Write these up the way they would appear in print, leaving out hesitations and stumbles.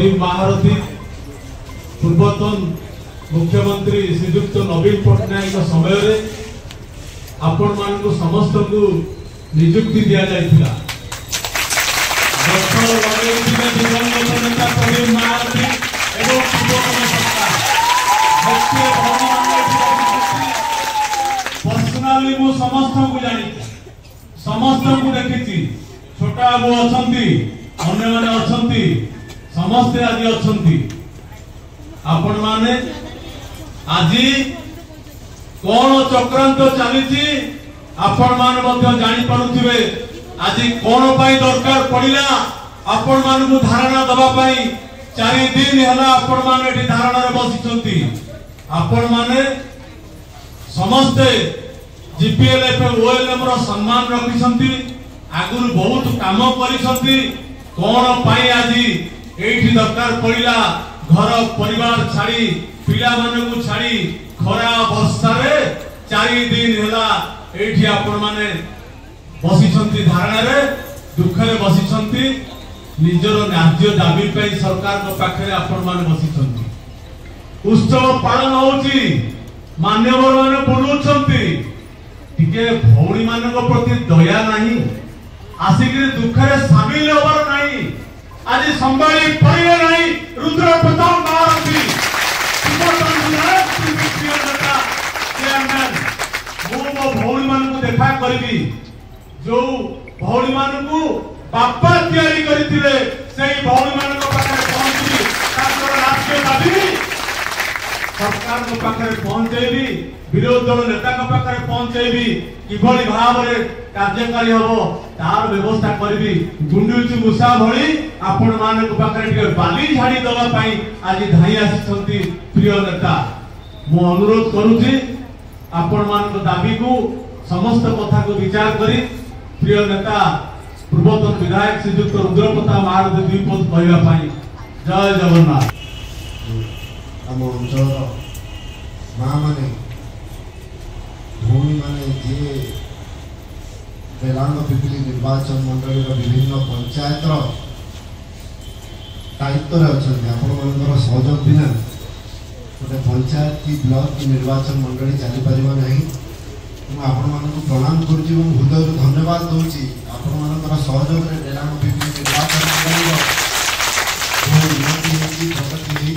प्रदीप महारथी पूर्वतन मुख्यमंत्री श्रीयुक्त नवीन पट्टनायक समय आपण मान समस्त को नियुक्ति दि जाइथिला। नेता प्रदीप महारथी एवं पूर्वतन सरकार पर्सनाली मु समस्त को जानी समस्त को देखी छोटा बाबू अच्छी अन्य माने अच्छी समस्ते आज अच्छी आपण माने आज कौन चक्रांत चली आपण मान जानी पारुथिबे। आज कौन पाई दरकार पड़िला आपण मान को धारणा दबा पाई 4 दिन हला आपण मान एठी धारणा रे बसिचंती। आपण माने समस्ते जीपीएलएफ ओएलएम रो सम्मान रखिसंती आगुर बहुत काम करिसंती। कौन पाई आज एठी दरकार पड़िला घर परिवार छाड़ी पिला माने को छाड़ी खरा वर्षा रे 4 दिन हला एठी आपण माने बसिछंती धारणा रे दुख रे बसिछंती निजर न्याय दाबी पे सरकार को पाखरे आपण माने बसिछंती। उत्सव पालन होउची मान्यवर माने बोलुछंती टिके भौणी मानक प्रति दया नाही आसिक दुख रे शामिल होबार नाही। आज संभाली परिवे नाही रुद्र प्रताप महारथी मो भौणी मान को देखा करी जो भौणी मान को बापा तैयारी करथिले सेही भौणी मान को पाखरे पहुंची ताकर राष्ट्रीय दाबी सरकार को पाखरे पहुंचेबी विरोध दल नेता को पाखरे पहुंचेबी किभली भाव रे कार्यकारी होबो तार व्यवस्था करबी। गुंडुची मुसा भली आपण मान को पाखरे के बाली झाड़ी दवा पाई आज धाई आसीछंती प्रिय नेता। मो अनुरोध करूची आपण मान को दाबी को समस्त कथा को विचार करी प्रिय नेता पूर्वतन विधायक श्रीयुक्त रुद्र प्रताप महारथी द्विपद कहवा पाई। जय जगन्नाथ। आम अंचल माँ माने भूमि माने जे बेलांग पिपली निर्वाचन मंडली विभिन्न पंचायत दायित्व आपण सहयोग बिना गोटे पंचायत की ब्लॉक की निर्वाचन मंडली चली पार नहीं। आपण मानक प्रणाम करुच्ची हृदय धन्यवाद दूसरी आपण मान सहयोग में बेलांग पिपली निर्वाचन मंडली प्रगति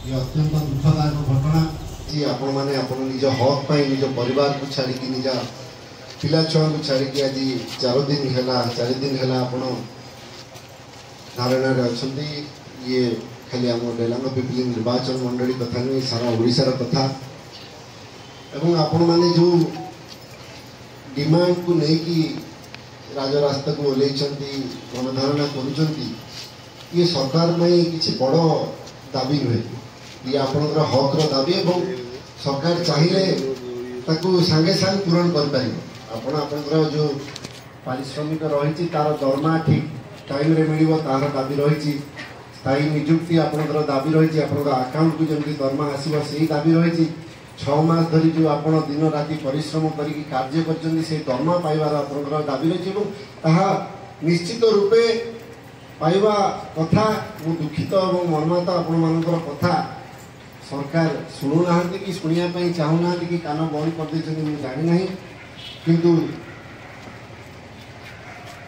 ये अत्यंत दुखदायक घटना जी आपण माने आपण निज हक पाई निज परिवार को छाड़ी निज पिला छुआ को छाड़ी आज 4 दिन है आपण धारणा अच्छी। ये खाली आम डेलांग पिपली निर्वाचन मंडली कथा नहीं सारा ओडिशार कथा एवं आपण माने जो डिमांड को लेकिन राजरास्ता को ओल्लैचंती गणधारणा करुचंती ये सरकार में किसी बड़ दाबी नुहे ये आपणकर हक दाबी एवं सरकार चाहिए ताकू सांगे सांगे पूरण कर पारिबो। आपणकर जो पारिश्रमिक रही तार दरमा ठीक टाइम रे मिलिबो तार दाबी रही स्थायी नियुक्ति आपणकर दाबी रही आपणकर अकाउंट को जल्दी दरमा आसीबो सेही दाबी रही 6 मास धरी जो आपण दिन राति परिश्रम करिक कार्य करछन्ती से दरमा पाइबार आपणकर दाबी रही एवं ताहा निश्चित रूपे पाइबा कथा मु दुखित और मर्माहत आपण मानकर कथा सरकार शुणुना कि शुणा चाहूना कि कान बंद कर मुझे जानी ना किंतु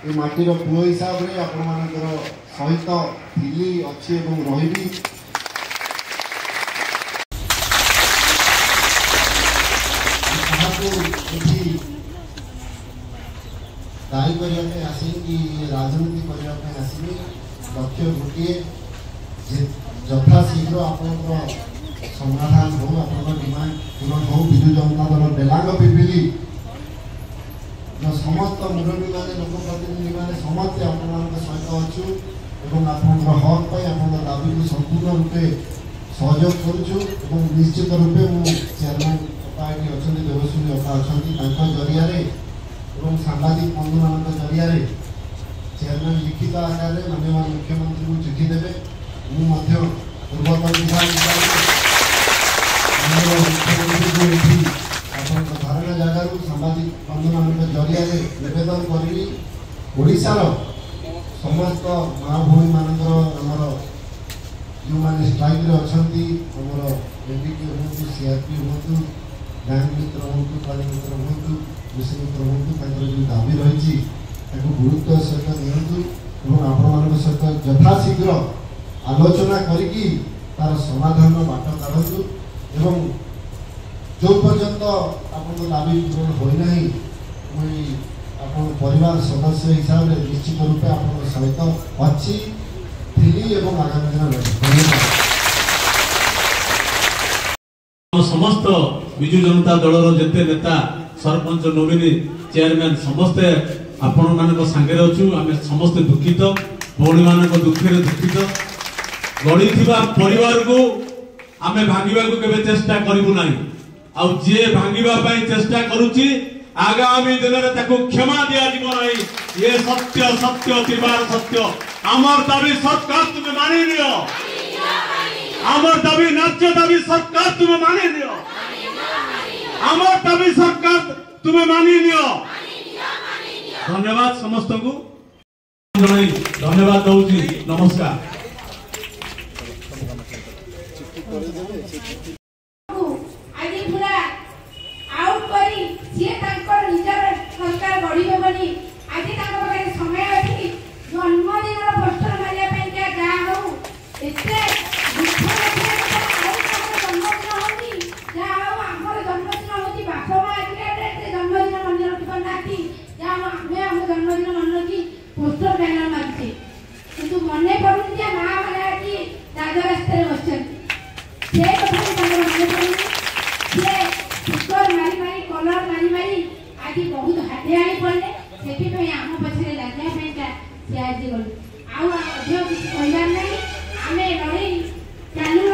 ये माटीर पुओ हिसाब से आपण मानकर सहित थिली अच्छी रही दायी करने आसनी कि राजनीति करने आसनी लक्ष्य गोटे यथा शीघ्र आप समाधान हो आप डिमांड पूरण हो विजु जनता दल बेलांग पिपिली समस्त मुरबी मैंने लोकप्रतिनिधि मैंने समस्ते आप सहित अच्छु और आप हक पाई आप दाबी को संपूर्ण रूपे सहयोग करुचु निश्चित रूपे मु चेयरमैन अपा ये अच्छा देवस्वी अपा अच्छा जरिया सांबादिक बंधु मान जरिया चेयरमैन लिखित आकार में माननीय मुख्यमंत्री को चिठी देवे मुझे पूर्वतन मुख्यमंत्री को धारणा जगार सांबादिक बंधु मान जरिया निवेदन करी ओडिशार समस्त माँ भूमि मान सीआरपी हूँ बैंक मित्र हूँ पानी मित्र हूँ कृषि मित्र हूँ जो दाबी रही गुरुत्व सहित नियंतु आपण सहित यथाशीघ्र आलोचना करिकी तार समाधान बाट काढ़ु एवं जो पर्यंत आपन दाबी पूरण होना मुई आपन परिवार सदस्य हिसाब से निश्चित रूपे आपन सहित अच्छी थी एवं आगामी दिन धन्यवाद। समस्त विजु जनता दलर जेते नेता सरपंच नोमिनी चेयरमैन समस्ते आपण मानक सांगे अच्छु आम समस्ते दुखित भौणी मान दुखे दुखित गढ़ी परिवार को आम भांगा के चेष्टा करूँ ना आउ जे भांगा चेष्टा करुच्ची आगामी दिन में क्षमा दिज्व ना ये सत्य सत्य त्रिवार सत्य आमर दाबी सरकार तुम्हें मानि नियो आमर दाबी न्याय दाबी सरकार तुम्हें मानि नियो आमर दाबी सरकार तुम्हें मानि नियो। धन्यवाद समस्त को धन्यवाद दूसरी नमस्कार। मने पड़ुन जे मां वाला की राजा रास्ते बसछन से कथा तांगर मने पड़ुन जे सुकर मारी मारी कलर मारी मारी आदि बहुत हाथियारी पड़ले सेठी पे आम पछरे लाग्या पेंटा से आजि गल आउ अधिक किछ कहला नै आमे लड़ी चालू